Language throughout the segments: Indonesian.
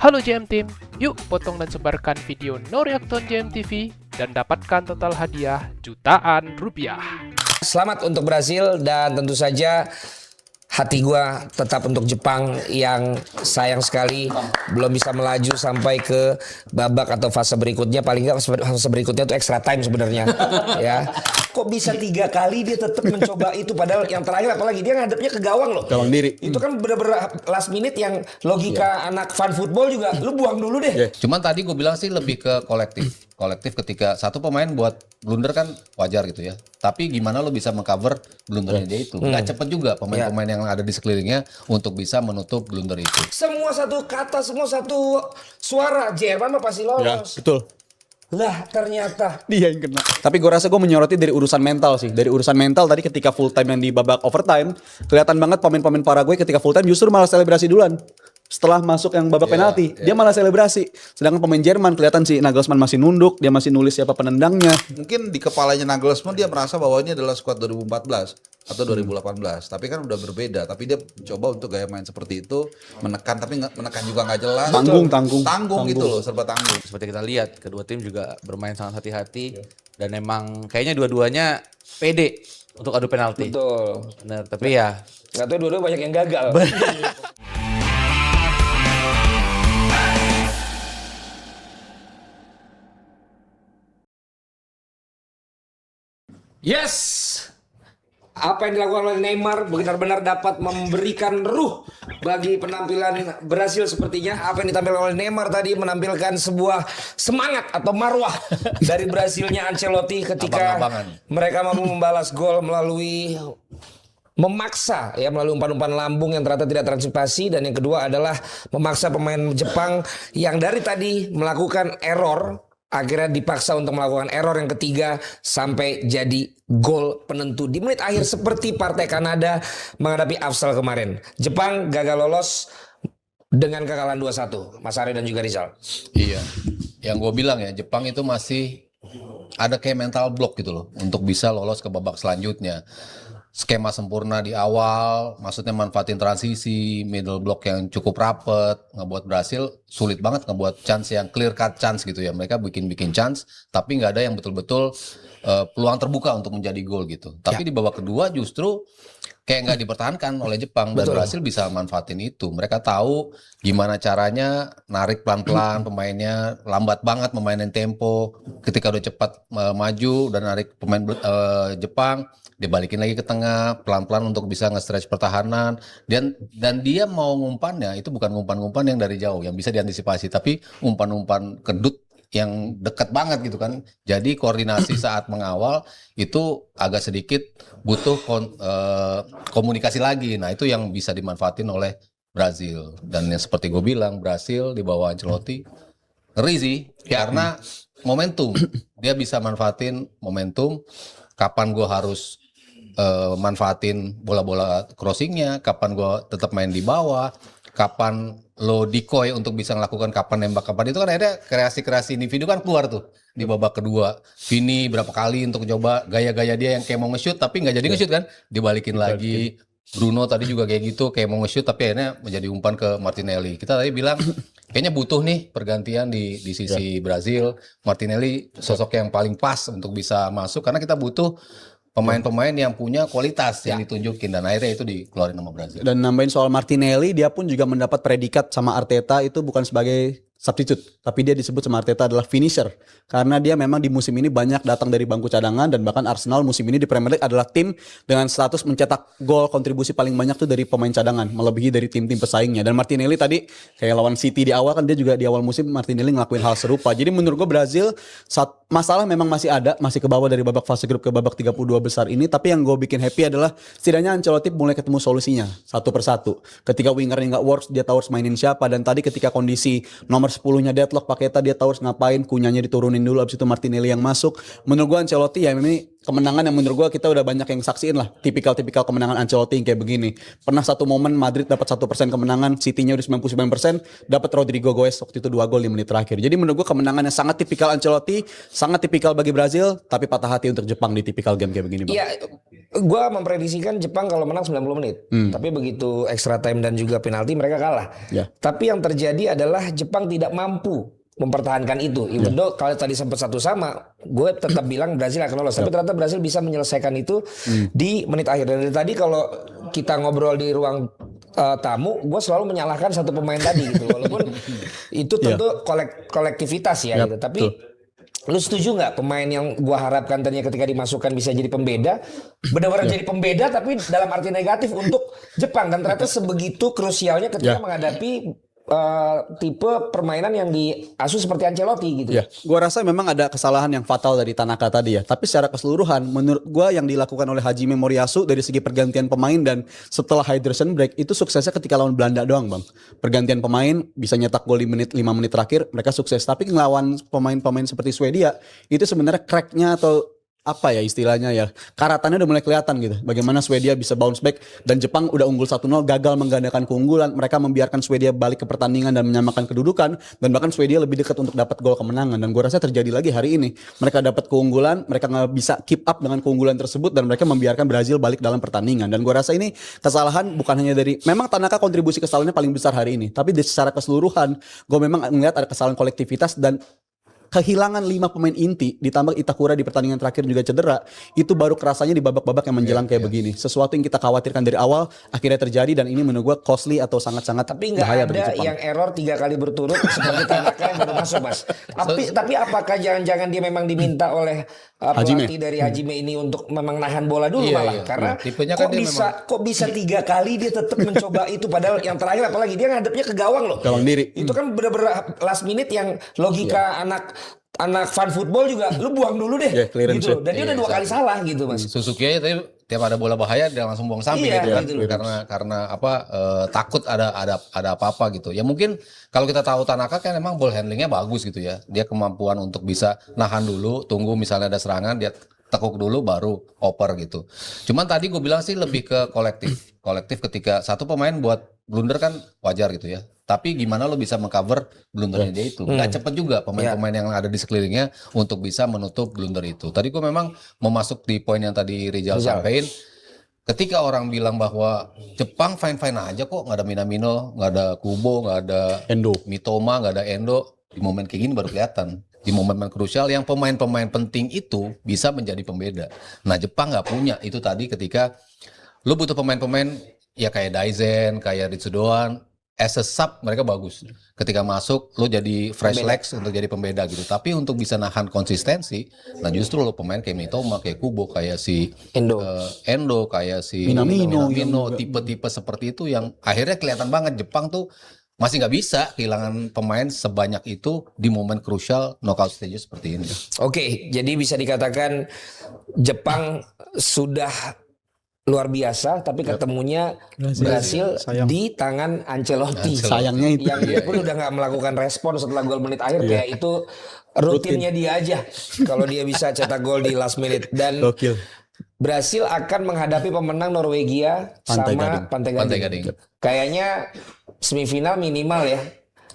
Halo JM Team, yuk potong dan sebarkan video No Reaction JM TV dan dapatkan total hadiah jutaan rupiah. Selamat untuk Brasil dan tentu saja hati gua tetap untuk Jepang yang sayang sekali belum bisa melaju sampai ke babak atau fase berikutnya. Paling nggak fase berikutnya itu extra time sebenarnya. Ya, kok bisa 3 kali dia tetap mencoba itu, padahal yang terakhir apalagi dia ngadepnya ke gawang loh. Gawang diri. Itu kan bener-bener last minute yang logika anak fan football juga lu buang dulu deh. Cuman tadi gue bilang sih lebih ke kolektif. Kolektif ketika satu pemain buat blunder kan wajar gitu ya. Tapi gimana lo bisa mengcover blundernya dia itu. Gak cepet juga pemain-pemain yang ada di sekelilingnya untuk bisa menutup blunder itu. Semua satu kata, semua satu suara. Jerman mah pasti Ya, lolos. betul. Lah ternyata. Dia yang kena. Tapi gue rasa gue menyoroti dari urusan mental sih. Dari urusan mental tadi ketika full time yang di babak overtime, kelihatan banget pemain-pemain Paraguay ketika full time justru malah selebrasi duluan. Setelah masuk yang babak penalti, dia malah selebrasi. Sedangkan pemain Jerman kelihatan si Nagelsmann masih nunduk, dia masih nulis siapa penendangnya. Mungkin di kepalanya Nagelsmann dia merasa bahwa ini adalah skuad 2014 atau 2018. Tapi kan udah berbeda. Tapi dia coba untuk gaya main seperti itu, menekan tapi menekan juga nggak jelas. Tanggung gitu loh, serba tanggung. Seperti kita lihat, kedua tim juga bermain sangat hati-hati dan emang kayaknya dua-duanya pede untuk adu penalti. Betul. Benar, tapi ya Nggak tahu dua-dua banyak yang gagal. Yes, apa yang dilakukan oleh Neymar benar-benar dapat memberikan ruh bagi penampilan Brasil sepertinya. Apa yang ditampilkan oleh Neymar tadi menampilkan sebuah semangat atau marwah dari Brasilnya Ancelotti ketika Abang-abangan. mereka mampu membalas gol melalui memaksa ya, melalui umpan-umpan lambung yang ternyata tidak terantisipasi. Dan yang kedua adalah memaksa pemain Jepang yang dari tadi melakukan error, akhirnya dipaksa untuk melakukan error yang ketiga sampai jadi gol penentu di menit akhir seperti partai Kanada menghadapi Afsal kemarin. Jepang gagal lolos dengan kekalahan 2-1. Mas Ari dan juga Rizal. Iya, yang gue bilang ya Jepang itu masih ada kayak mental block gitu loh untuk bisa lolos ke babak selanjutnya. Skema sempurna di awal, maksudnya manfaatin transisi, middle block yang cukup rapet, ngebuat Brasil sulit banget ngebuat chance yang clear cut chance gitu ya. Mereka bikin chance, tapi nggak ada yang betul-betul peluang terbuka untuk menjadi gol gitu. Tapi di babak kedua justru kayak nggak dipertahankan oleh Jepang dan Brasil bisa manfaatin itu. Mereka tahu gimana caranya narik pelan-pelan pemainnya, lambat banget memainin tempo. Ketika udah cepat maju dan narik pemain Jepang, dibalikin lagi ke tengah pelan-pelan untuk bisa nge-stretch pertahanan. Dan dia mau ngumpannya itu bukan ngumpan-ngumpan yang dari jauh yang bisa diantisipasi, tapi umpan-umpan kedut yang dekat banget gitu kan. Jadi koordinasi saat mengawal itu agak sedikit butuh komunikasi lagi. Nah itu yang bisa dimanfaatin oleh Brazil. Dan yang seperti gue bilang, Brazil di bawah Ancelotti ngeri sih karena momentum. Dia bisa manfaatin momentum. Kapan gue harus manfaatin bola-bola crossingnya, kapan gue tetap main di bawah, kapan lo decoy untuk bisa melakukan kapan nembak kapan, itu kan akhirnya kreasi-kreasi individu kan keluar tuh di babak kedua. Vini berapa kali untuk coba gaya-gaya dia yang kayak mau nge-shoot tapi nggak jadi nge-shoot kan, dibalikin lagi. Bruno tadi juga kayak gitu, kayak mau nge-shoot tapi akhirnya menjadi umpan ke Martinelli. Kita tadi bilang kayaknya butuh nih pergantian di sisi Brazil. Martinelli sosok yang paling pas untuk bisa masuk karena kita butuh pemain-pemain yang punya kualitas yang ditunjukin, dan akhirnya itu dikeluarin sama Brazil. Dan nambahin soal Martinelli, dia pun juga mendapat predikat sama Arteta itu bukan sebagai substitute, tapi dia disebut sama Arteta adalah finisher. Karena dia memang di musim ini banyak datang dari bangku cadangan, dan bahkan Arsenal musim ini di Premier League adalah tim dengan status mencetak gol kontribusi paling banyak tuh dari pemain cadangan, melebihi dari tim-tim pesaingnya. Dan Martinelli tadi kayak lawan City di awal kan, dia juga di awal musim Martinelli ngelakuin hal serupa. Jadi menurut gue Brazil masalah memang masih ada, masih ke bawah dari babak fase grup ke babak 32 besar ini. Tapi yang gue bikin happy adalah setidaknya Ancelotti mulai ketemu solusinya satu persatu. Ketika wingernya nggak works, dia tahu harus mainin siapa. Dan tadi ketika kondisi nomor 10-nya deadlock Paqueta, dia tahu harus ngapain, Kunyanya diturunin dulu, abis itu Martinelli yang masuk. Menurut gue Ancelotti ya ini kemenangan yang menurut gue kita udah banyak yang saksiin lah. Tipikal-tipikal kemenangan Ancelotti yang kayak begini. Pernah satu momen Madrid dapat 1% kemenangan, City-nya udah 99%, dapat Rodrigo Goes waktu itu 2 gol di menit terakhir. Jadi menurut gue kemenangan yang sangat tipikal Ancelotti, sangat tipikal bagi Brazil, tapi patah hati untuk Jepang di tipikal game kayak begini, Bang. Iya, gue memprediksikan Jepang kalau menang 90 menit. Tapi begitu extra time dan juga penalti mereka kalah. Ya. Tapi yang terjadi adalah Jepang tidak mampu mempertahankan itu. Even though kalau tadi sempat 1 sama, gue tetap bilang Brazil akan lolos. Tapi ternyata Brazil bisa menyelesaikan itu di menit akhir. Dan dari tadi kalau kita ngobrol di ruang tamu, gue selalu menyalahkan satu pemain tadi gitu. Walaupun itu tentu kolektivitas ya. Gitu. Tapi lu setuju nggak pemain yang gua harapkan tadinya ketika dimasukkan bisa jadi pembeda, benar-benar jadi pembeda tapi dalam arti negatif untuk Jepang, dan ternyata sebegitu krusialnya ketika menghadapi tipe permainan yang diasuh seperti Ancelotti gitu. Ya, gua rasa memang ada kesalahan yang fatal dari Tanaka tadi ya. Tapi secara keseluruhan, menurut gua yang dilakukan oleh Hajime Moriyasu dari segi pergantian pemain dan setelah hydration break itu suksesnya ketika lawan Belanda doang, Bang. Pergantian pemain bisa nyetak gol di 5 menit terakhir, mereka sukses. Tapi ngelawan pemain-pemain seperti Swedia itu sebenarnya cracknya atau apa ya istilahnya ya, karatannya udah mulai kelihatan gitu. Bagaimana Swedia bisa bounce back dan Jepang udah unggul 1-0 gagal menggandakan keunggulan. Mereka membiarkan Swedia balik ke pertandingan dan menyamakan kedudukan, dan bahkan Swedia lebih dekat untuk dapat gol kemenangan. Dan gue rasa terjadi lagi hari ini. Mereka dapat keunggulan, mereka nggak bisa keep up dengan keunggulan tersebut dan mereka membiarkan Brazil balik dalam pertandingan. Dan gue rasa ini kesalahan bukan hanya dari, memang Tanaka kontribusi kesalahannya paling besar hari ini, tapi secara keseluruhan gue memang melihat ada kesalahan kolektivitas dan kehilangan 5 pemain inti ditambah Itakura di pertandingan terakhir juga cedera, itu baru kerasanya di babak-babak yang menjelang kayak begini. Sesuatu yang kita khawatirkan dari awal akhirnya terjadi, dan ini menurut gue costly atau sangat-sangat Tapi nggak bahaya ada bagi Jepang. yang error 3 kali berturut seperti Tanaka yang baru masuk, Mas. Tapi apakah jangan-jangan dia memang diminta oleh pelatih dari Hajime ini untuk memang nahan bola dulu malah? Karena tipenya kok kan dia kok bisa 3 kali dia tetap mencoba itu, padahal yang terakhir apalagi dia ngadepnya ke gawang loh. Gawang diri. Itu kan bener-bener last minute yang logika anak fan football juga lu buang dulu deh gitu loh. Dan dia udah 2 kali salah gitu, Mas. Suzuki aja tadi tiap ada bola bahaya dia langsung buang samping gitu kan. gitu. Karena apa takut ada apa-apa gitu. Ya mungkin kalau kita tahu Tanaka kan emang ball handlingnya bagus gitu ya. Dia kemampuan untuk bisa nahan dulu, tunggu misalnya ada serangan dia tekuk dulu baru oper gitu. Cuman tadi gue bilang sih lebih ke kolektif. Kolektif ketika satu pemain buat blunder kan wajar gitu ya. Tapi gimana lo bisa mengcover blundernya dia itu? Gak cepet juga pemain-pemain yang ada di sekelilingnya untuk bisa menutup blunder itu. Tadi gue memang mau masuk di poin yang tadi Rizal sampaikan. Ketika orang bilang bahwa Jepang fine-fine aja kok, nggak ada Minamino, nggak ada Kubo, nggak ada Endo, Mitoma, nggak ada Endo, di momen kayak gini baru kelihatan. Di momen krusial yang pemain-pemain penting itu bisa menjadi pembeda. Nah Jepang nggak punya itu tadi ketika lo butuh pemain-pemain ya kayak Daizen, kayak Ritsudoan. As a sub mereka bagus. Ketika masuk lo jadi fresh legs untuk jadi pembeda gitu. Tapi untuk bisa nahan konsistensi, nah justru lo pemain kayak Mitoma, kayak Kubo, kayak si Endo, kayak si Minamino, tipe-tipe seperti itu yang akhirnya kelihatan banget Jepang tuh masih nggak bisa kehilangan pemain sebanyak itu di momen krusial knockout stage seperti ini. Oke, jadi bisa dikatakan Jepang sudah luar biasa, tapi ketemunya Brazil di tangan Ancelotti. Sayangnya itu. Yang dia pun udah nggak melakukan respon setelah gol menit akhir, kayak itu rutinnya dia aja. Kalau dia bisa cetak gol di last minute. Dan Brasil akan menghadapi pemenang Norwegia sama Pantai Gading. Kayaknya semifinal minimal ya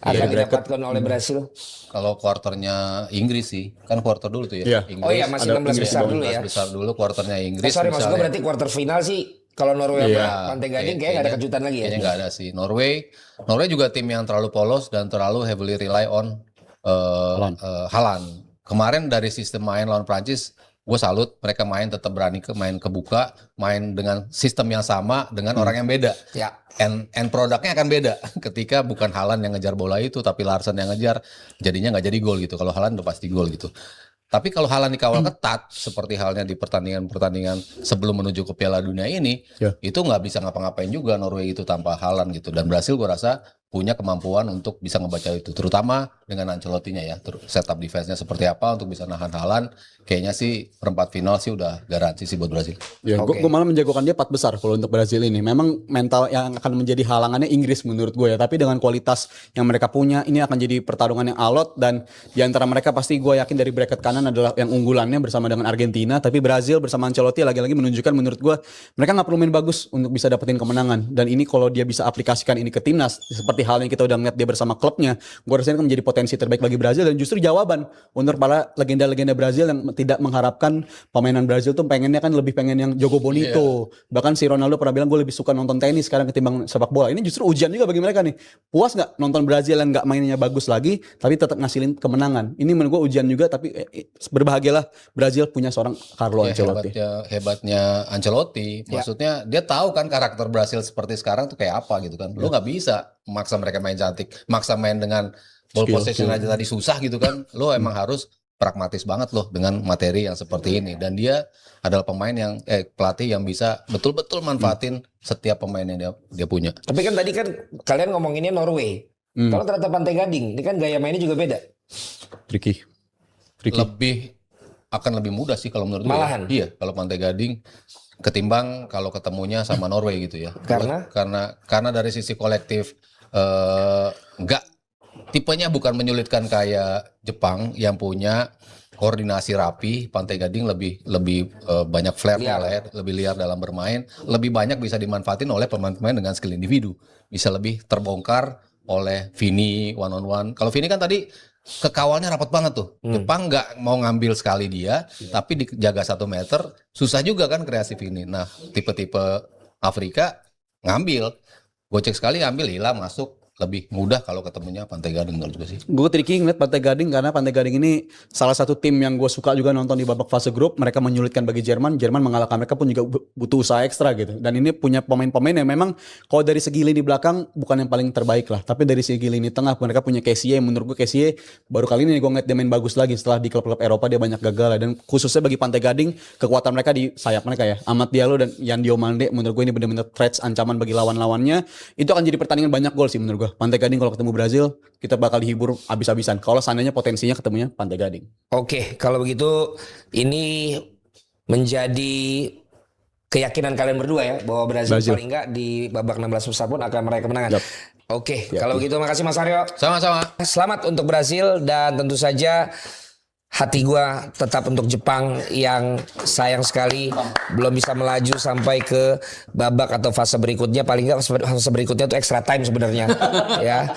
akan didapatkan oleh Brasil. Kalau kuarternya Inggris sih, kan kuarter dulu tuh ya. Inggris, oh iya, masih 16 besar dulu ya. 16 besar dulu kuarternya Inggris. Sorry, maksud gue berarti kuarter final sih kalau Norway sama Pantai Gading kayaknya nggak ada kejutan lagi ya. Kayaknya nggak ada sih. Norway juga tim yang terlalu polos dan terlalu heavily rely on Haaland. Kemarin dari sistem main lawan Prancis, gue salut, mereka tetap berani main kebuka, main dengan sistem yang sama dengan orang yang beda. Ya. And produknya akan beda ketika bukan Haaland yang ngejar bola itu, tapi Larsen yang ngejar, jadinya nggak jadi gol gitu. Kalau Haaland udah pasti gol gitu. Tapi kalau Haaland dikawal ketat, seperti halnya di pertandingan sebelum menuju ke Piala Dunia ini, itu nggak bisa ngapa-ngapain juga Norway itu tanpa Haaland gitu. Dan Brasil gue rasa punya kemampuan untuk bisa ngebaca itu, terutama dengan Ancelotti-nya ya, setup defense-nya seperti apa untuk bisa nahan Haaland. Kayaknya sih perempat final sih udah garansi sih buat Brazil. Ya, gue malah menjagokan dia 4 besar kalau untuk Brazil ini. Memang mental yang akan menjadi halangannya Inggris menurut gue ya. Tapi dengan kualitas yang mereka punya, ini akan jadi pertarungan yang alot. Dan di antara mereka pasti gue yakin dari bracket kanan adalah yang unggulannya bersama dengan Argentina. Tapi Brazil bersama Ancelotti lagi-lagi menunjukkan menurut gue mereka nggak perlu main bagus untuk bisa dapetin kemenangan. Dan ini kalau dia bisa aplikasikan ini ke timnas, seperti halnya kita udah ngeliat dia bersama klubnya, gue rasa ini akan menjadi potensi terbaik bagi Brazil. Dan justru jawaban untuk para legenda-legenda Brazil yang tidak mengharapkan pemainan Brazil tuh pengennya kan lebih pengen yang Jogo Bonito. Bahkan si Ronaldo pernah bilang gue lebih suka nonton tenis sekarang ketimbang sepak bola. Ini justru ujian juga bagi mereka nih. Puas nggak nonton Brazil yang nggak mainnya bagus lagi tapi tetap ngasilin kemenangan? Ini menurut gue ujian juga, tapi berbahagialah Brazil punya seorang Carlo Ancelotti. Hebatnya Ancelotti, maksudnya dia tahu kan karakter Brazil seperti sekarang tuh kayak apa gitu kan. Lu nggak bisa maksa mereka main cantik, maksa main dengan ball possession aja tadi susah gitu kan. Lu emang harus pragmatis banget loh dengan materi yang seperti ini. Dan dia adalah pemain yang pelatih yang bisa betul-betul manfaatin setiap pemain yang dia punya. Tapi kan tadi kan kalian ngomonginnya Norway. Kalau ternyata Pantai Gading, ini kan gaya mainnya juga beda. Tricky. Akan lebih mudah sih kalau menurut gue. Malahan. Iya, kalau Pantai Gading ketimbang kalau ketemunya sama Norway gitu ya. Karena dari sisi kolektif enggak, tipenya bukan menyulitkan kayak Jepang yang punya koordinasi rapi. Pantai Gading lebih banyak flair-nya lah ya, lebih liar dalam bermain, lebih banyak bisa dimanfaatin oleh pemain-pemain dengan skill individu, bisa lebih terbongkar oleh Vini one on one. Kalau Vini kan tadi kekawalnya rapat banget tuh. Jepang nggak mau ngambil sekali dia, tapi dijaga 1 meter, susah juga kan kreasi Vini. Nah, tipe-tipe Afrika ngambil, gocek sekali ambil, hilang, masuk. Lebih mudah kalau ketemunya Pantai Gading menurut gue sih. Gue tricky ngeliat Pantai Gading karena Pantai Gading ini salah satu tim yang gue suka juga nonton di babak fase grup. Mereka menyulitkan bagi Jerman. Jerman mengalahkan mereka pun juga butuh usaha ekstra gitu. Dan ini punya pemain-pemain yang memang kalau dari segi lini belakang bukan yang paling terbaik lah. Tapi dari segi lini tengah mereka punya Kessie. Menurut gue Kessie baru kali ini gue ngeliat dia main bagus lagi. Setelah di klub-klub Eropa dia banyak gagal. Dan khususnya bagi Pantai Gading, kekuatan mereka di sayap mereka ya. Amad Diallo dan Yan Diomande menurut gue ini benar-benar threats, ancaman bagi lawan-lawannya. Itu akan jadi pertandingan banyak gol sih menurut gue. Pantai Gading kalau ketemu Brazil kita bakal dihibur abis-abisan. Kalau seandainya potensinya ketemunya Pantai Gading. Oke, kalau begitu ini menjadi keyakinan kalian berdua ya bahwa Brazil paling enggak di babak 16 besar pun akan meraih kemenangan. Oke, kalau begitu makasih Mas Aryo. Sama-sama. Selamat untuk Brazil dan tentu saja hati gua tetap untuk Jepang yang sayang sekali belum bisa melaju sampai ke babak atau fase berikutnya. Paling nggak fase berikutnya itu extra time sebenarnya ya.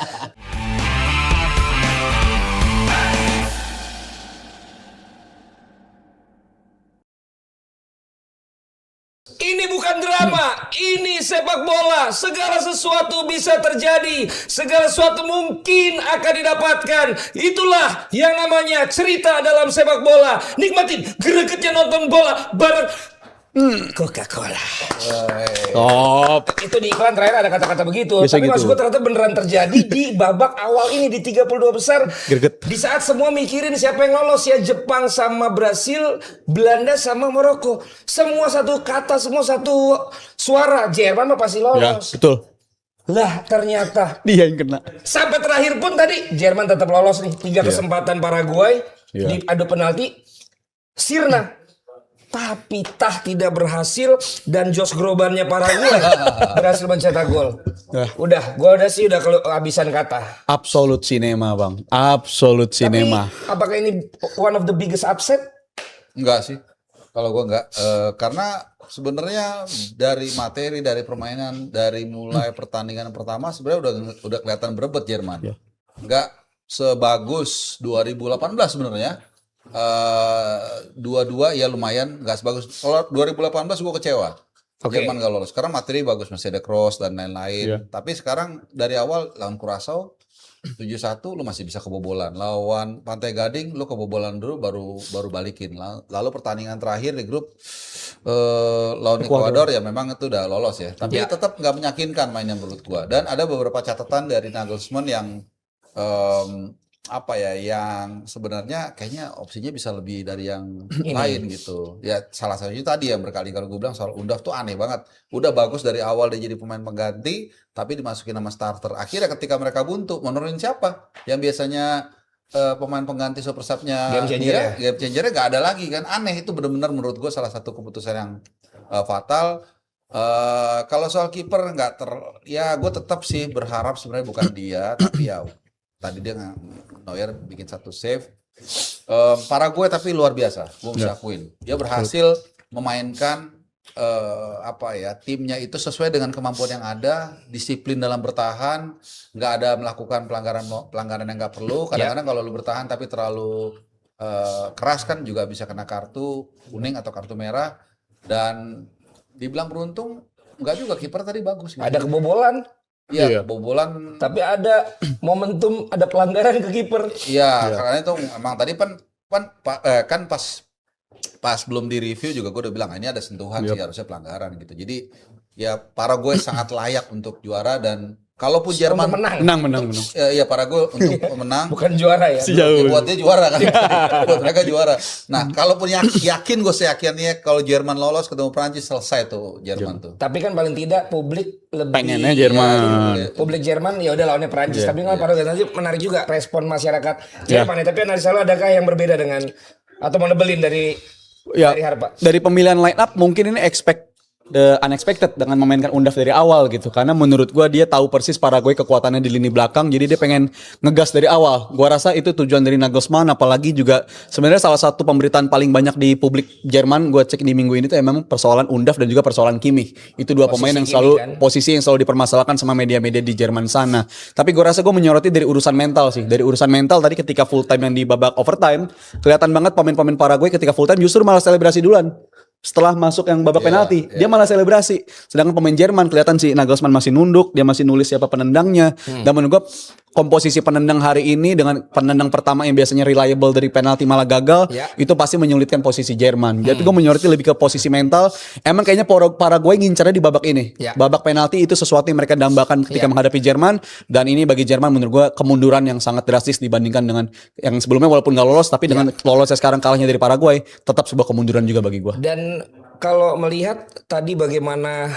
Ini bukan drama, ini sepak bola. Segala sesuatu bisa terjadi, segala sesuatu mungkin akan didapatkan. Itulah yang namanya cerita dalam sepak bola. Nikmatin gregetnya nonton bola bareng Coca-Cola. Top. Itu di iklan terakhir ada kata-kata begitu. Bisa Tapi gitu. maksud gue ternyata beneran terjadi di babak awal ini di 32 besar. Greget. Di saat semua mikirin siapa yang lolos ya, Jepang sama Brasil, Belanda sama Maroko. Semua satu kata, semua satu suara. Jerman mah pasti Ya, lolos. betul. Lah ternyata Dia yang kena. sampai terakhir pun tadi Jerman tetap lolos nih. 3 kesempatan Paraguay di adu penalti sirna. Tapi tidak berhasil dan Josh Grobannya Paraguay berhasil mencetak gol. Udah kalau habisan kata. Absolute cinema bang. Absolute cinema. Tapi apakah ini one of the biggest upset? Enggak sih. Kalau gua enggak, karena sebenarnya dari materi, dari permainan, dari mulai pertandingan pertama sebenarnya udah kelihatan berebut Jerman. Enggak sebagus 2018 sebenarnya. Dua-dua ya lumayan, nggak sebagus. Kalau 2018 gua kecewa. Jerman nggak lolos. Karena materi bagus, masih ada cross dan lain-lain. Tapi sekarang dari awal lawan Curaçao 7-1 lu masih bisa kebobolan. Lawan Pantai Gading lu kebobolan dulu baru balikin. Lalu pertandingan terakhir di grup lawan Ekuador ya memang itu udah lolos ya. Tapi tetap nggak meyakinkan mainnya menurut gua. Dan ada beberapa catatan dari Nagelsmann yang apa ya, yang sebenarnya kayaknya opsinya bisa lebih dari yang lain gitu. Ya salah satunya tadi yang berkali-kali gue bilang soal Undaf tuh aneh banget. Udah bagus dari awal dia jadi pemain pengganti, tapi dimasukin nama starter. Akhirnya ketika mereka buntu, mau nurunin siapa? Yang biasanya pemain pengganti super sub-nya Game changer dia, ya? game changer-nya gak ada lagi kan. Aneh, itu benar-benar menurut gue salah satu keputusan yang fatal. Kalau soal kiper ya gue tetap sih berharap sebenarnya bukan dia, tapi ya tadi dia Neuer bikin satu save. Paraguay tapi luar biasa, gue mesti akuin. Dia berhasil memainkan apa ya, timnya itu sesuai dengan kemampuan yang ada, disiplin dalam bertahan, nggak ada melakukan pelanggaran yang nggak perlu. Kadang-kadang kalau lu bertahan tapi terlalu keras kan juga bisa kena kartu kuning atau kartu merah. Dan dibilang beruntung, nggak juga, kiper tadi bagus. Gitu. Ada kebobolan, Iya, kebobolan. tapi ada momentum, ada pelanggaran ke kiper. Iya, karena itu emang tadi kan pas belum di review juga gue udah bilang ini ada sentuhan sih, harusnya pelanggaran gitu. Jadi ya Paraguay sangat layak untuk juara, dan kalaupun Jerman menang. ya Paraguay untuk menang, Bukan juara ya. ya buat dia juara kan, buat mereka juara. Nah, kalaupun yakin gue seyakinnya kalau Jerman lolos ketemu Prancis, selesai tuh Jerman tuh. Tapi kan paling tidak publik lebih Pengennya Jerman. Publik Jerman ya udah lawannya Perancis. Tapi kan pada nanti menarik juga respon masyarakat Jerman. Ya. Tapi analisa lo adakah yang berbeda dengan atau mau nebelin dari Harpa? Dari pemilihan line up mungkin ini the unexpected dengan memainkan Undaf dari awal gitu, karena menurut gua dia tahu persis Paraguay kekuatannya di lini belakang, jadi dia pengen ngegas dari awal. Gua rasa itu tujuan dari Nagelsmann, apalagi juga sebenarnya salah satu pemberitaan paling banyak di publik Jerman gua cek di minggu ini tuh memang persoalan Undaf dan juga persoalan Kimmich. Itu dua pemain yang selalu posisi yang selalu dipermasalahkan sama media-media di Jerman sana. Tapi gua rasa gua menyoroti dari urusan mental sih. Dari urusan mental tadi ketika full time yang di babak overtime, kelihatan banget pemain-pemain Paraguay ketika full time justru malah selebrasi duluan. Setelah masuk yang babak penalti, dia malah selebrasi. Sedangkan pemain Jerman kelihatan si Nagelsmann masih nunduk, dia masih nulis siapa penendangnya. Dan menurut gue komposisi penendang hari ini dengan penendang pertama yang biasanya reliable dari penalti malah gagal, itu pasti menyulitkan posisi Jerman. Jadi gue menyoroti lebih ke posisi mental. Emang kayaknya Paraguay ngincarnya di babak ini. Babak penalti itu sesuatu yang mereka dambakan ketika menghadapi Jerman, dan ini bagi Jerman menurut gue kemunduran yang sangat drastis dibandingkan dengan yang sebelumnya, walaupun gak lolos, tapi dengan lolosnya sekarang kalahnya dari Paraguay, tetap sebuah kemunduran juga bagi gue. Dan kalau melihat tadi bagaimana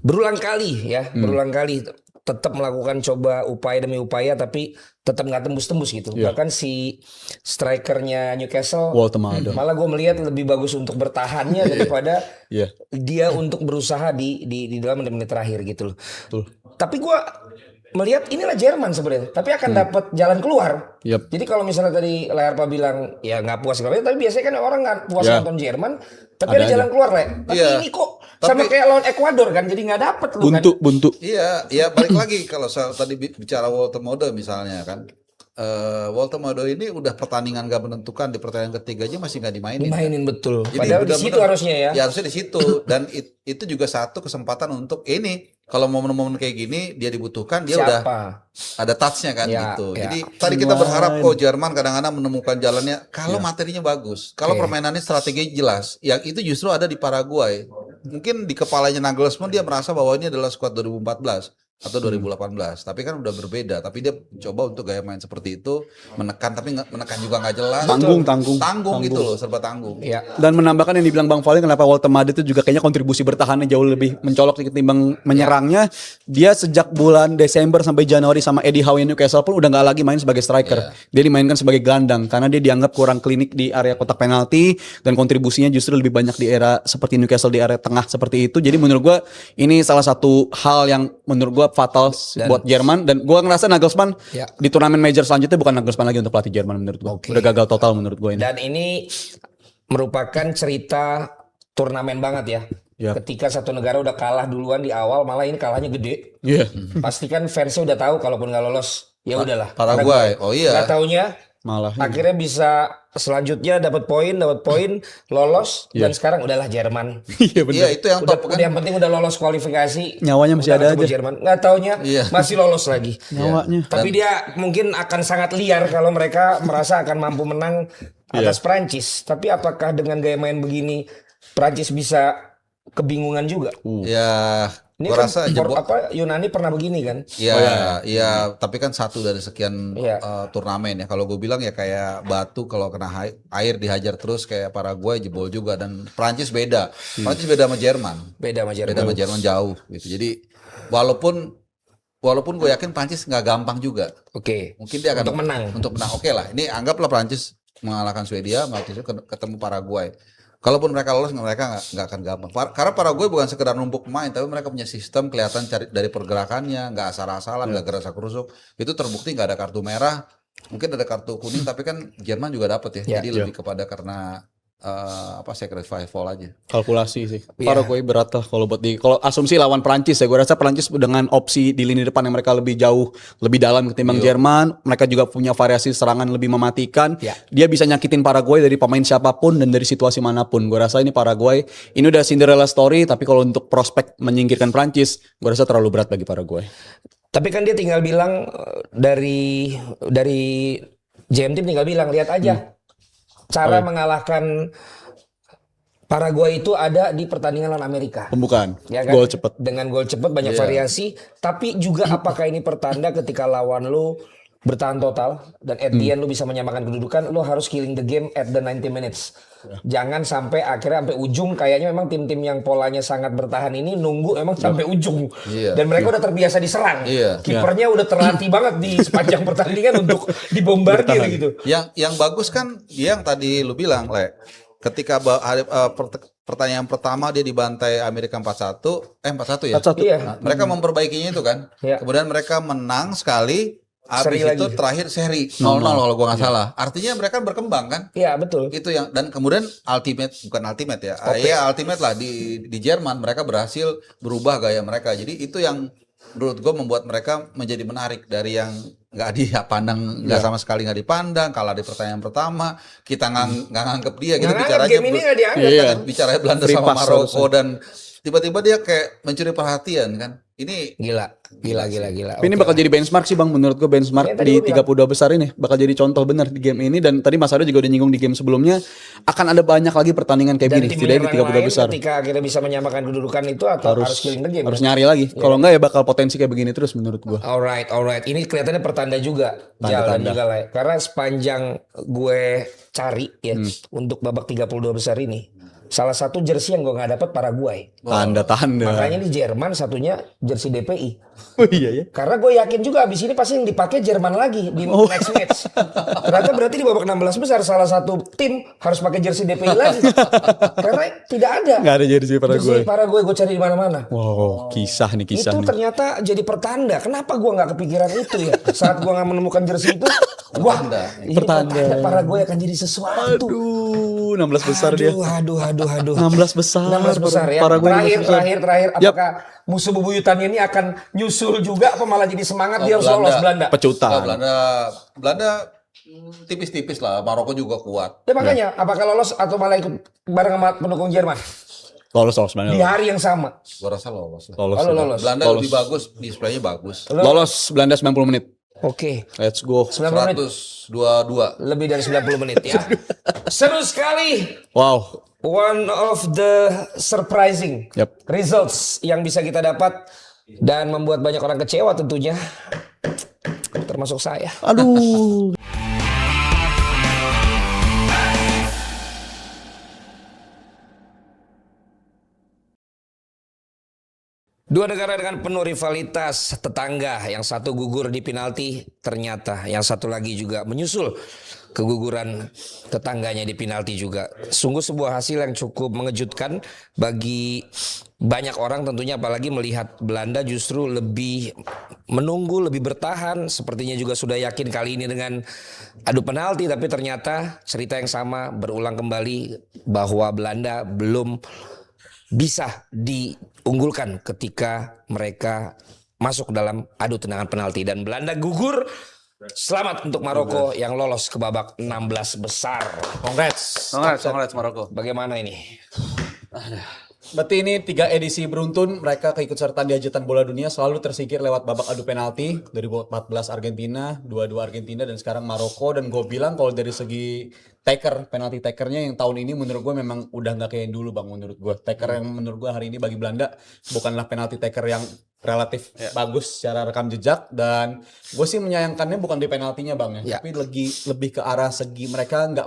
berulang kali tetap melakukan coba upaya demi upaya, tapi tetap nggak tembus-tembus gitu. Bahkan si strikernya Newcastle malah gue melihat lebih bagus untuk bertahannya daripada dia untuk berusaha di dalam menit-menit terakhir gitu loh. Tapi gue melihat inilah Jerman sebenarnya, tapi akan dapat jalan keluar. Jadi kalau misalnya tadi Harpa bilang ya nggak puas kalau tapi biasanya kan orang nggak puas nonton Jerman, tapi ada jalan keluar Tapi ini kok sama kayak lawan Ekuador kan, jadi nggak dapet lu buntu. Iya, balik lagi kalau tadi bicara Walter Model misalnya kan. Walter Model ini udah pertandingan gak menentukan, di pertandingan ketiga aja masih nggak dimainin. Betul. Jadi padahal di situ harusnya ya. Ya harusnya di situ, dan itu juga satu kesempatan untuk ini. Kalau momen-momen kayak gini dia dibutuhkan, dia udah ada touch-nya kan gitu. Jadi tadi kita berharap Jerman kadang-kadang menemukan jalannya kalau materinya bagus, kalau permainannya strategi jelas. Yang itu justru ada di Paraguay. Mungkin di kepalanya Nagelsmann dia merasa bahwa ini adalah skuad 2014 atau 2018, tapi kan udah berbeda. Tapi dia coba untuk gaya main seperti itu, menekan tapi menekan juga nggak jelas. Tanggung gitu loh, serba tanggung. Dan menambahkan yang dibilang Bang Valen, kenapa Walter Made itu juga kayaknya kontribusi bertahannya jauh lebih mencolok ketimbang menyerangnya. Dia sejak bulan Desember sampai Januari sama Eddie Howe Newcastle pun udah nggak lagi main sebagai striker. Dia dimainkan sebagai gelandang karena dia dianggap kurang klinik di area kotak penalti, dan kontribusinya justru lebih banyak di era seperti Newcastle di area tengah seperti itu. Jadi menurut gua ini salah satu hal yang menurut gua fatal buat Jerman, dan gua ngerasa Nagelsmann di turnamen major selanjutnya bukan Nagelsmann lagi untuk pelatih Jerman menurut gua. Udah gagal total menurut gua ini. Dan ini merupakan cerita turnamen banget ya. Ketika satu negara udah kalah duluan di awal, malah ini kalahnya gede. Pastikan fansnya udah tahu kalaupun nggak lolos ya udahlah. Paraguay. Oh iya. Nggak taunya malah akhirnya bisa selanjutnya dapat poin lolos, dan sekarang udahlah Jerman. Iya, itu yang top kan. Yang penting udah lolos kualifikasi. Nyawanya masih ada aja. Jerman nggak taunya masih lolos lagi. Nyawanya. Tapi dia mungkin akan sangat liar kalau mereka merasa akan mampu menang atas Prancis. Tapi apakah dengan gaya main begini Prancis bisa kebingungan juga? Ya Ini Gua kan rasa jebol. Yunani pernah begini kan? Iya, iya, tapi kan satu dari sekian Iya. turnamen ya. Kalau gue bilang ya kayak batu kalau kena air dihajar terus kayak Paraguay jebol juga, dan Prancis beda. Prancis beda sama Jerman. Beda sama Jerman. Beda sama Jerman jauh gitu. Jadi walaupun gue yakin Prancis nggak gampang juga. Oke. Mungkin dia akan Untuk menang. Untuk menang. Oke lah. Ini anggaplah Prancis mengalahkan Swedia, waktu itu ketemu Paraguay. Kalaupun mereka lolos, mereka nggak akan gampang. Karena Paraguay bukan sekedar numpuk pemain, tapi mereka punya sistem, kelihatan dari pergerakannya, nggak asal-asalan, nggak gerasa kerusuk. Itu terbukti nggak ada kartu merah, mungkin ada kartu kuning, tapi kan Jerman juga dapat ya. Jadi lebih kepada karena sacrifice fall aja. Kalkulasi sih. Paraguay berat lah kalau asumsi lawan Prancis ya. Gue rasa Prancis dengan opsi di lini depan yang mereka lebih jauh, lebih dalam ketimbang Jerman. Mereka juga punya variasi serangan lebih mematikan. Dia bisa nyakitin Paraguay dari pemain siapapun dan dari situasi manapun. Gue rasa ini Paraguay ini udah Cinderella story, tapi kalau untuk prospek menyingkirkan Prancis, gue rasa terlalu berat bagi Paraguay. Tapi kan dia tinggal bilang dari JM Team tinggal bilang, lihat aja cara mengalahkan Paraguay itu ada di pertandingan lawan Amerika. Pembukaan, Ya kan? gol cepet. Dengan gol cepat banyak variasi, tapi juga apakah ini pertanda ketika lawan lu bertahan total dan at the end lu bisa menyamakan kedudukan, lu harus killing the game at the 90 minutes. Jangan sampai akhirnya sampai ujung. Kayaknya memang tim-tim yang polanya sangat bertahan ini nunggu emang sampai ujung. Dan mereka udah terbiasa diserang. Kipernya udah terlatih banget di sepanjang pertandingan untuk dibombardir gitu. Yang bagus kan dia yang tadi lu bilang, Le. Ketika pertanyaan pertama dia dibantai Amerika 4-1 ya. 4-1. Iya. Nah, mereka memperbaikinya itu kan. Kemudian mereka menang sekali. Habis Seri itu lagi. terakhir seri 0-0 kalau gua nggak salah. Artinya mereka berkembang kan? Iya betul. Itu yang, dan kemudian bukan ultimate ya. Iya ultimate lah di Jerman mereka berhasil berubah gaya mereka. Jadi itu yang menurut gue membuat mereka menjadi menarik dari yang nggak dipandang, nggak sama sekali nggak dipandang, kalah di pertandingan pertama, kita nggak nganggep dia, kita bicaranya game ini nggak dianggap. bicaranya Belanda Free sama pass Maroko dan tiba-tiba dia kayak mencuri perhatian kan. Ini Gila. Tapi ini bakal jadi benchmark sih Bang, menurut gue benchmark di 32 besar ini bakal jadi contoh benar di game ini. Dan tadi Mas Aryo juga udah nyinggung di game sebelumnya akan ada banyak lagi pertandingan kayak gini setidaknya di 32 besar. Ketika akhirnya bisa menyamakan kedudukan itu atau harus killing the game. Harus nyari lagi. Kalau enggak ya bakal potensi kayak begini terus menurut gue. Alright. Ini kelihatannya pertanda juga. Jalan juga lah. Karena sepanjang gue cari ya untuk babak 32 besar ini, salah satu jersey yang gue nggak dapat Paraguay. Tanda-tanda. Makanya di Jerman satunya jersey DPI. Oh iya ya. Karena gue yakin juga abis ini pasti yang dipakai Jerman lagi di next match. Ternyata berarti di babak 16 besar salah satu tim harus pakai jersey DPI lagi. Karena tidak ada. Nggak ada jersey Paraguay. Jersey Paraguay gue cari di mana-mana. Wow, kisah nih. Itu ternyata jadi pertanda. Kenapa gue nggak kepikiran itu ya? Saat gue nggak menemukan jersey itu, wah, ini pertanda Paraguay akan jadi sesuatu. Aduh, 16 besar dia. Aduh. 16 besar. 16 besar ya. Paraguay 16 besar. Terakhir. Apakah musuh bebuyutannya ini akan nyusul juga apa malah jadi semangat dia harus lolos Belanda? Pecutan. Belanda tipis-tipis lah. Maroko juga kuat. Ya makanya, apakah lolos atau malah ikut bareng sama pendukung Jerman? Lolos Belanda. Di hari yang sama. Gua rasa lolos. Lolos. Belanda lebih bagus, displaynya bagus. Lolos Belanda 90 menit. Oke. Let's go. 90 menit. 122. Lebih dari 90 menit ya. Seru sekali. Wow. One of the surprising results yang bisa kita dapat dan membuat banyak orang kecewa tentunya, termasuk saya. Aduh. Dua negara dengan penuh rivalitas tetangga, yang satu gugur di penalti, ternyata yang satu lagi juga menyusul keguguran tetangganya di penalti juga. Sungguh sebuah hasil yang cukup mengejutkan bagi banyak orang tentunya, apalagi melihat Belanda justru lebih menunggu, lebih bertahan. Sepertinya juga sudah yakin kali ini dengan adu penalti, tapi ternyata cerita yang sama berulang kembali bahwa Belanda belum bisa diunggulkan ketika mereka masuk dalam adu tendangan penalti, dan Belanda gugur. Selamat untuk Maroko yang lolos ke babak 16 besar. Congrats Maroko. Bagaimana ini? Berarti ini 3 edisi beruntun mereka keikutsertaan di hajatan bola dunia selalu tersingkir lewat babak adu penalti. 2014 Argentina, 22 Argentina, dan sekarang Maroko. Dan gue bilang kalau dari segi penalti takernya yang tahun ini menurut gue memang udah nggak kayak yang dulu bang menurut gue. Taker yang menurut gue hari ini bagi Belanda bukanlah penalti taker yang relatif bagus secara rekam jejak, dan gue sih menyayangkannya bukan di penaltinya bang ya, tapi lebih ke arah segi mereka nggak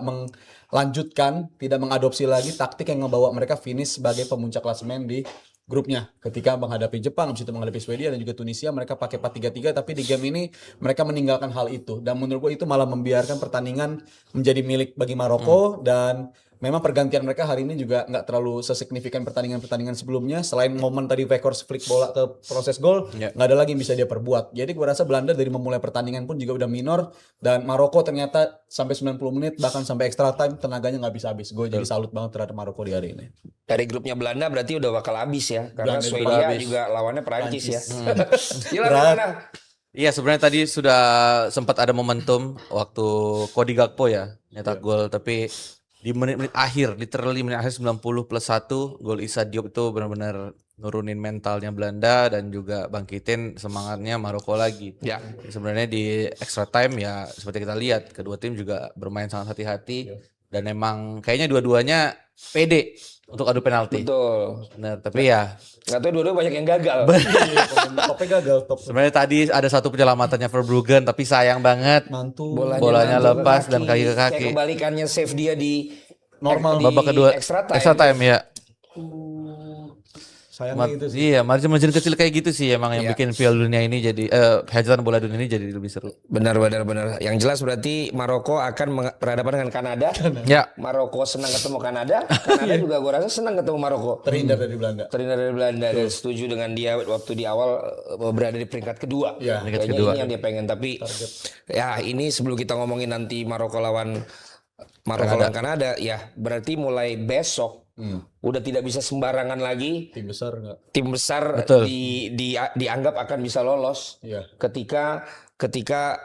melanjutkan, tidak mengadopsi lagi taktik yang ngebawa mereka finish sebagai pemuncak klasemen di grupnya. Ketika menghadapi Jepang, habis itu menghadapi Swedia dan juga Tunisia, mereka pakai 4-3-3, tapi di game ini mereka meninggalkan hal itu. Dan menurut gue itu malah membiarkan pertandingan menjadi milik bagi Maroko, dan memang pergantian mereka hari ini juga nggak terlalu sesignifikan pertandingan-pertandingan sebelumnya. Selain momen tadi Weghorst flick bola ke proses gol, nggak ada lagi yang bisa dia perbuat. Jadi gue rasa Belanda dari memulai pertandingan pun juga udah minor, dan Maroko ternyata sampai 90 menit bahkan sampai extra time tenaganya nggak bisa habis. Gue jadi salut banget terhadap Maroko di hari ini. Dari grupnya Belanda berarti udah bakal habis ya, karena Belanda Swedia habis. juga lawannya Perancis ya. Gimana? Iya sebenarnya tadi sudah sempat ada momentum waktu Cody Gakpo ya nyetak gol, tapi di menit-menit akhir, literally menit akhir 90 plus 1, gol Issa Diop itu benar-benar nurunin mentalnya Belanda dan juga bangkitin semangatnya Maroko lagi. Ya. Sebenarnya di extra time ya seperti kita lihat kedua tim juga bermain sangat hati-hati dan emang kayaknya dua-duanya pede untuk adu penalti. Betul. Benar, tapi ya Nggak tahu dua-dua banyak yang gagal. Topnya gagal, top. sebenarnya tadi ada satu penyelamatannya Verbruggen tapi sayang banget Mantul. bolanya mantul lepas dan kaki ke kaki. Kayak kebalikannya save dia di Normal. di Babak kedua extra time. extra time ya. Sayangnya itu sih. Iya, margin kecil kayak gitu sih emang yang Iya. bikin Piala Dunia ini jadi hajatan bola dunia ini jadi lebih seru. Benar. Yang jelas berarti Maroko akan berhadapan dengan Kanada. Ya, Maroko senang ketemu Kanada. Kanada juga gue rasa senang ketemu Maroko. Terhindar dari Belanda. Terhindar dari Belanda dan setuju dengan dia waktu di awal berada di peringkat kedua. Iya, peringkat Kayaknya kedua. ini yang dia pengen. Tapi ya ini sebelum kita ngomongin nanti Maroko lawan Kanada, ya berarti mulai besok udah tidak bisa sembarangan lagi Tim besar nggak? tim besar Betul. dianggap akan bisa lolos Iya. ketika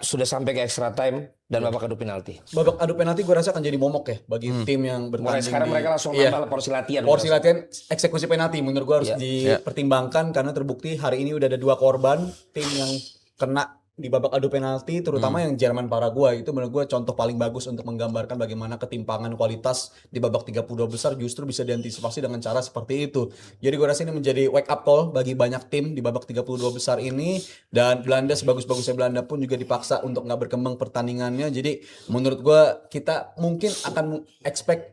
sudah sampai ke extra time dan babak adu penalti. Babak adu penalti gue rasa akan jadi momok ya bagi tim yang bertanding. Mulai sekarang di- mereka langsung Iya. nambah porsi latihan. Porsi latihan eksekusi penalti menurut gue harus Iya. dipertimbangkan karena terbukti hari ini udah ada 2 korban tim yang kena di babak adu penalti, terutama yang Jerman Paraguay. Itu menurut gue contoh paling bagus untuk menggambarkan bagaimana ketimpangan kualitas di babak 32 besar justru bisa diantisipasi dengan cara seperti itu. Jadi gue rasa ini menjadi wake up call bagi banyak tim di babak 32 besar ini, dan Belanda sebagus-bagusnya Belanda pun juga dipaksa untuk nggak berkembang pertandingannya. Jadi menurut gue kita mungkin akan expect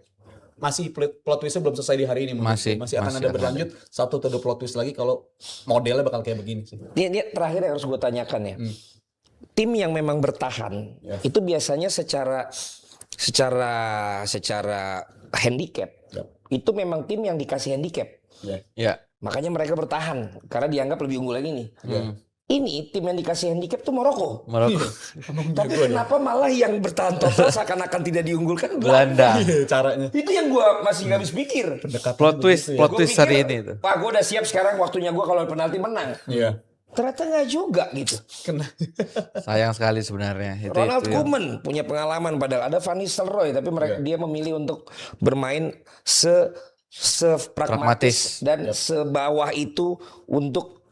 masih plot twistnya belum selesai di hari ini, menurut Masih, gue. Masih akan masih ada akan berlanjut 1 atau 2 plot twist lagi kalau modelnya bakal kayak begini sih. Ini terakhir yang harus gue tanyakan ya. Tim yang memang bertahan itu biasanya secara handicap itu memang tim yang dikasih handicap. ya. Makanya mereka bertahan karena dianggap lebih unggul lagi nih. Ini tim yang dikasih handicap tuh Maroko. Maroko, Tapi kenapa malah yang bertahan total seakan-akan tidak diunggulkan Belanda. Caranya Itu yang gua masih nggak habis pikir. Plot twist Gua hari pikir, ini itu. Pak, gua udah siap sekarang waktunya gua kalau penalti menang. Iya. Ternyata nggak juga gitu. Sayang sekali sebenarnya. Ronald yang- Koeman punya pengalaman, padahal ada Van Nistelrooy, tapi dia memilih untuk bermain Pragmatis. sepragmatis dan sebawah itu untuk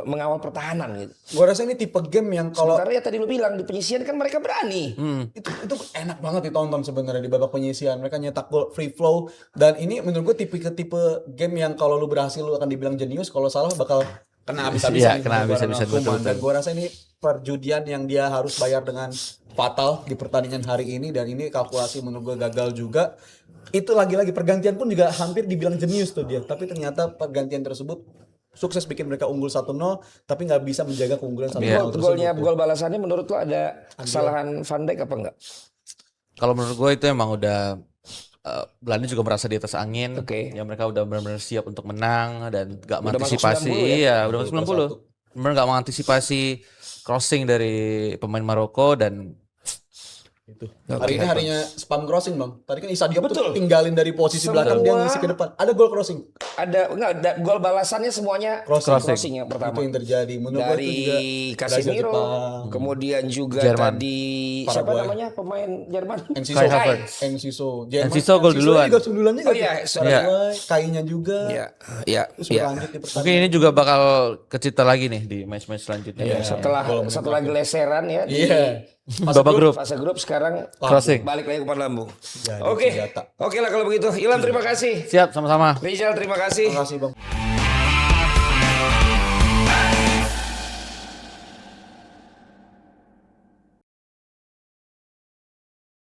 mengawal pertahanan gitu. Gue rasa ini tipe game yang kalau Sementara ya tadi lu bilang di penyisian kan mereka berani. itu enak banget ditonton sebenarnya di babak penyisian. Mereka nyetak gol free flow, dan ini menurut gue tipe game yang kalau lu berhasil lu akan dibilang jenius, kalau salah bakal kena habis-habisan. Iya, kena habis-habisan, betul. Dan gue rasa ini perjudian yang dia harus bayar dengan fatal di pertandingan hari ini, dan ini kalkulasi menurut gue gagal juga. Itu lagi-lagi pergantian pun juga hampir dibilang jenius tuh dia, tapi ternyata pergantian tersebut sukses bikin mereka unggul 1-0 tapi nggak bisa menjaga keunggulan 1-0 tersebut. Gol balasannya menurut lu ada kesalahan Van Dijk apa enggak? Kalau menurut gue itu emang udah Belanda juga merasa di atas angin. Oke. Ya mereka udah benar-benar siap untuk menang dan nggak Udah masuk mengantisipasi. 90 ya? Iya, udah masuk 90. Benar nggak mengantisipasi crossing dari pemain Maroko dan Hari ini harinya spam crossing bang. Tadi kan Issa Diop Betul. tuh tinggalin dari posisi Semua- belakang, dia ngisi ke depan. Ada gol crossing. Gol balasannya semuanya crossing yang pertama. Itu yang terjadi. Menurut gue Dari itu juga Casemiro, Jepang. kemudian juga Jerman. tadi siapa Paraguay. namanya pemain Jerman? Enciso. Kai Havertz. Enciso. Jerman. Enciso gol duluan. juga sundulan juga. Oh iya, Paraguay, Kainya juga. Ya. Terus berlanjut di pertandingan. mungkin ini juga bakal kecita lagi nih di match-match selanjutnya. Setelah geleseran ya Iya. Babak grup. Fase grup sekarang Crossing. balik lagi ke umpan lambung. Jadi Oke. senjata. Oke lah kalau begitu. Ilham terima kasih. Siap, sama-sama. Rizal terima kasih. Terima kasih Bang.